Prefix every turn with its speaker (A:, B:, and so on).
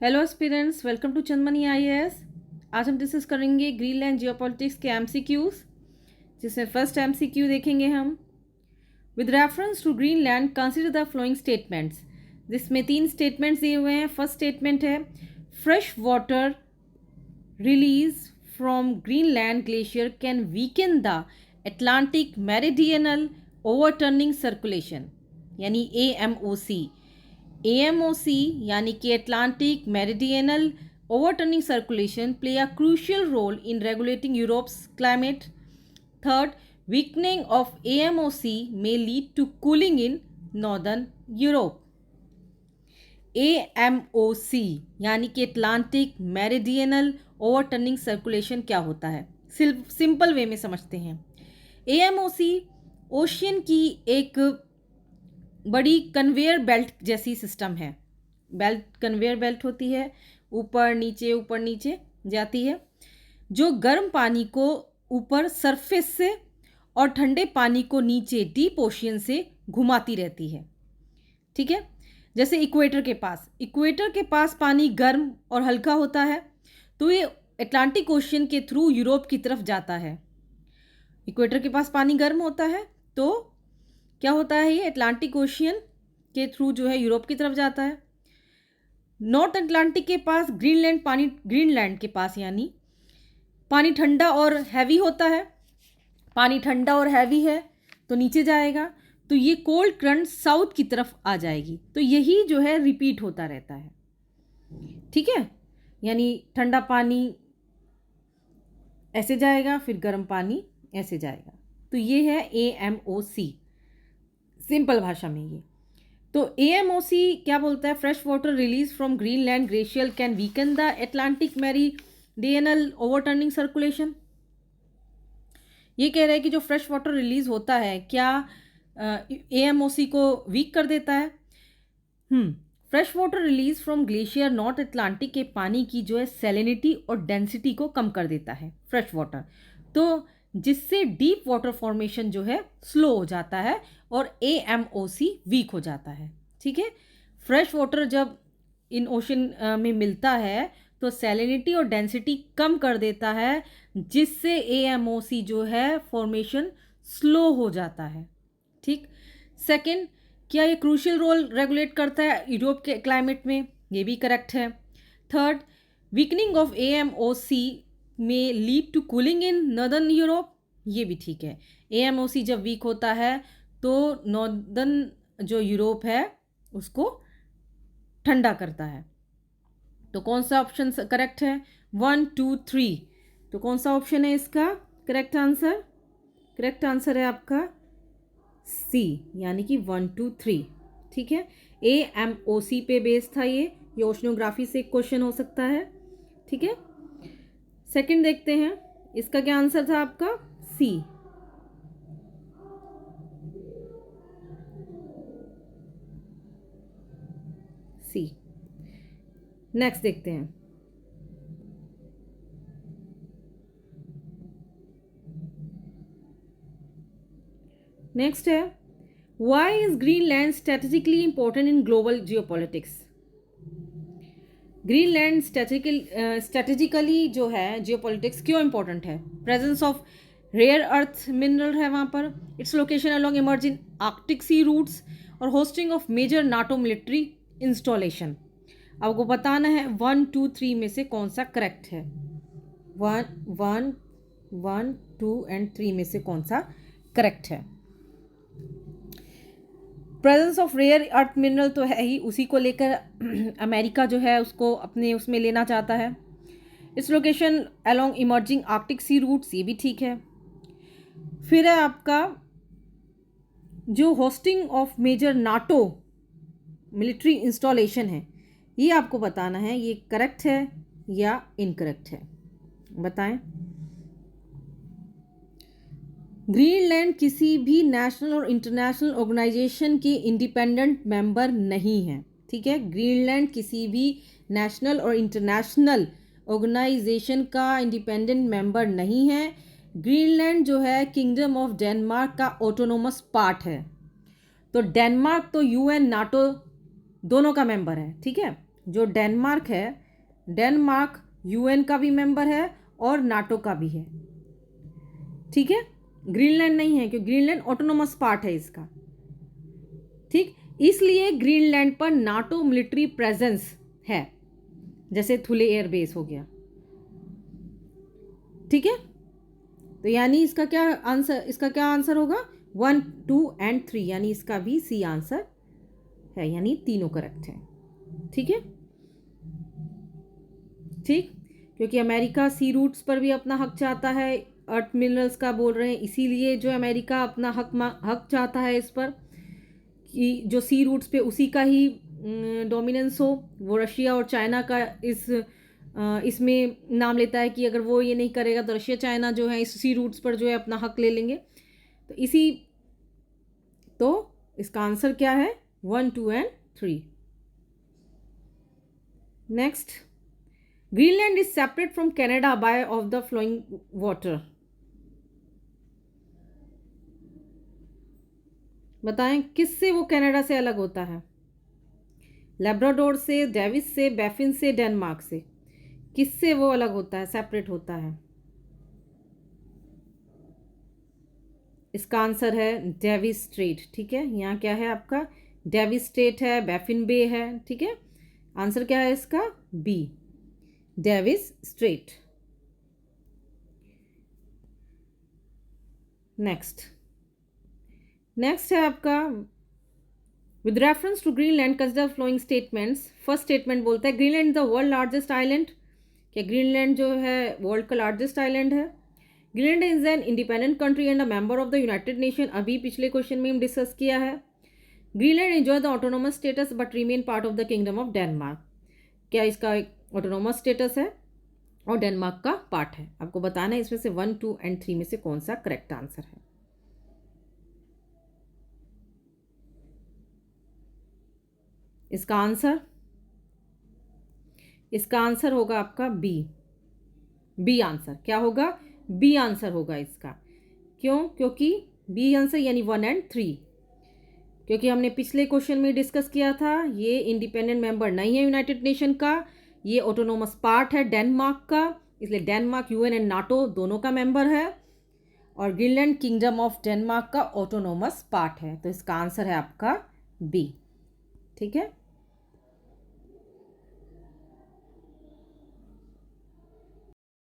A: Hello aspirants, welcome to Chandmani IAS. आज हम discuss करेंगे ग्रीनलैंड जियोपॉलिटिक्स के एमसीक्यूज, जिसमें फर्स्ट एमसीक्यू देखेंगे हम। With reference to Greenland consider the following statements. जिसमें 3 स्टेटमेंट्स दिए हुए हैं। फर्स्ट स्टेटमेंट है fresh water release from Greenland glacier can weaken the Atlantic meridional overturning circulation, यानी AMOC। AMOC यानी कि Atlantic meridional overturning circulation play a crucial role in regulating Europe's climate. Third, weakening of AMOC may lead to cooling in northern Europe। AMOC यानी कि Atlantic meridional overturning circulation क्या होता है, simple way में समझते हैं। AMOC ओशियन की एक बड़ी कन्वेयर बेल्ट जैसी सिस्टम है। बेल्ट कन्वेयर बेल्ट होती है, ऊपर नीचे जाती है, जो गर्म पानी को ऊपर सरफेस से और ठंडे पानी को नीचे डीप ओशियन से घुमाती रहती है। ठीक है, जैसे इक्वेटर के पास पानी गर्म और हल्का होता है, तो ये अटलांटिक ओशियन के थ्रू यूरोप की तरफ जाता है। इक्वेटर के पास पानी गर्म होता है तो क्या होता है, ये अटलांटिक ओशियन के थ्रू जो है यूरोप की तरफ जाता है। नॉर्थ अटलांटिक के पास ग्रीनलैंड के पास यानी पानी ठंडा और हैवी होता है। पानी ठंडा और हैवी है तो नीचे जाएगा, तो ये कोल्ड करंट साउथ की तरफ आ जाएगी। तो यही जो है रिपीट होता रहता है। ठीक है, यानी ठंडा पानी ऐसे जाएगा, फिर गर्म पानी ऐसे जाएगा। तो ये है AMOC, सिंपल भाषा में ये। तो AMOC क्या बोलता है, fresh water release from Greenland glacier can weaken the Atlantic meridional overturning circulation. ये कह रहा है कि जो फ्रेश वाटर रिलीज होता है क्या AMOC को वीक कर देता है। Fresh water release from glacier north Atlantic के पानी की जो है सैलिनिटी और डेंसिटी को कम कर देता है फ्रेश वाटर, तो जिससे डीप वाटर फॉर्मेशन जो है स्लो हो जाता है और AMOC वीक हो जाता है। ठीक है, फ्रेश वाटर जब इन ओशन में मिलता है तो सैलिनिटी और डेंसिटी कम कर देता है, जिससे AMOC जो है फॉर्मेशन स्लो हो जाता है। ठीक, सेकंड, क्या ये क्रूशियल रोल रेगुलेट करता है यूरोप के क्लाइमेट में, ये भी करेक्ट है। थर्ड, वीकनिंग ऑफ AMOC में lead to cooling in northern Europe, ये भी ठीक है। AMOC जब वीक होता है तो नॉर्दर्न जो यूरोप है उसको ठंडा करता है। तो कौन सा ऑप्शन करेक्ट है, 1 2 3। तो कौन सा ऑप्शन है इसका करेक्ट आंसर? करेक्ट आंसर है आपका C, यानी कि 1 2 3। ठीक है, AMOC पे बेस था ये ओशनोग्राफी से क्वेश्चन हो सकता है। ठीक है, सेकंड देखते हैं, इसका क्या आंसर था आपका C। नेक्स्ट देखते हैं, नेक्स्ट है why is Greenland strategically important in global geopolitics. Greenland strategically जो है जियोपॉलिटिक्स क्यों इंपॉर्टेंट है? Presence of rare earth mineral है वहाँ पर, its location along emerging Arctic sea routes और hosting of major NATO military installation. आपको बताना है 1 2 3 में से कौन सा करेक्ट है। 1 2 एंड 3 में से कौन सा करेक्ट है? Presence of rare earth mineral तो है ही, उसी को लेकर अमेरिका जो है उसको अपने उसमें लेना चाहता है। इस location along emerging Arctic sea routes, ये भी ठीक है। फिर है आपका जो hosting of major NATO military installation है, ये आपको बताना है ये करेक्ट है या इनकरेक्ट है, बताएं। ग्रीनलैंड किसी भी नेशनल और इंटरनेशनल ऑर्गेनाइजेशन के इंडिपेंडेंट मेंबर नहीं है। ठीक है, ग्रीनलैंड किसी भी नेशनल और इंटरनेशनल ऑर्गेनाइजेशन का इंडिपेंडेंट मेंबर नहीं है। ग्रीनलैंड जो है किंगडम ऑफ डेनमार्क का ऑटोनोमस पार्ट है। तो डेनमार्क तो UN नाटो दोनों का मेंबर है। ठीक है, जो डेनमार्क है, डेनमार्क यूएन का भी मेंबर है और नाटो का भी है, ठीक है। ग्रीनलैंड नहीं है क्योंकि ग्रीनलैंड ऑटोनोमस पार्ट है इसका, ठीक। इसलिए ग्रीनलैंड पर नाटो मिलिट्री प्रेजेंस है, जैसे थुले एयर बेस हो गया, ठीक है। तो यानी इसका क्या आंसर होगा 1, 2 एंड 3, यानी इसका भी सी आंसर है, यानी तीनों करेक्ट है, ठीक है। ठीक, क्योंकि अमेरिका सी रूट्स पर भी अपना हक चाहता है, अर्थ मिनरल्स का बोल रहे हैं, इसीलिए जो अमेरिका अपना हक चाहता है इस पर कि जो सी रूट्स पे उसी का ही डोमिनेंस हो। वो रशिया और चाइना का इसमें नाम लेता है कि अगर वो ये नहीं करेगा तो रशिया चाइना जो है इस सी रूट्स पर जो है अपना हक ले लेंगे। तो इसका आंसर क्या है 1, 2 and 3। Next, Greenland is separate from Canada by of the flowing water. बताएं किससे वो कनाडा से अलग होता है? लेब्राडोर से, डेविस से, बैफिन से, डेनमार्क से, किससे वो अलग होता है, सेपरेट होता है? इसका आंसर है डेविस स्ट्रेट, ठीक है। यहाँ क्या है आपका, डेविस स्ट्रेट है, बैफिन बे है, ठीक है। आंसर क्या है इसका बी, डेविस स्ट्रेट। नेक्स्ट है आपका, with reference to Greenland consider flowing statements. First statement बोलता है Greenland the world largest island. क्या ग्रीनलैंड जो है वर्ल्ड का लार्जेस्ट आइलैंड है? Greenland is an independent country and a member of the United Nation. अभी पिछले क्वेश्चन में हम डिस्कस किया है। Greenland enjoy the autonomous status but remain part of the kingdom of Denmark. क्या इसका ऑटोनोमस स्टेटस है और डेनमार्क का पार्ट है? आपको बताना है इसमें से 1, 2 एंड 3 में से कौन सा करेक्ट आंसर है। इसका आंसर होगा आपका बी आंसर। क्या होगा? बी आंसर होगा इसका। क्यों? क्योंकि बी आंसर यानी 1 एंड 3, क्योंकि हमने पिछले क्वेश्चन में डिस्कस किया था ये इंडिपेंडेंट मेंबर नहीं है यूनाइटेड नेशन का, ये ऑटोनोमस पार्ट है डेनमार्क का, इसलिए डेनमार्क यूएन एंड नाटो दोनों का मेंबर है और ग्रीनलैंड किंगडम ऑफ डेनमार्क का ऑटोनोमस पार्ट है। तो इसका आंसर है आपका बी, ठीक है।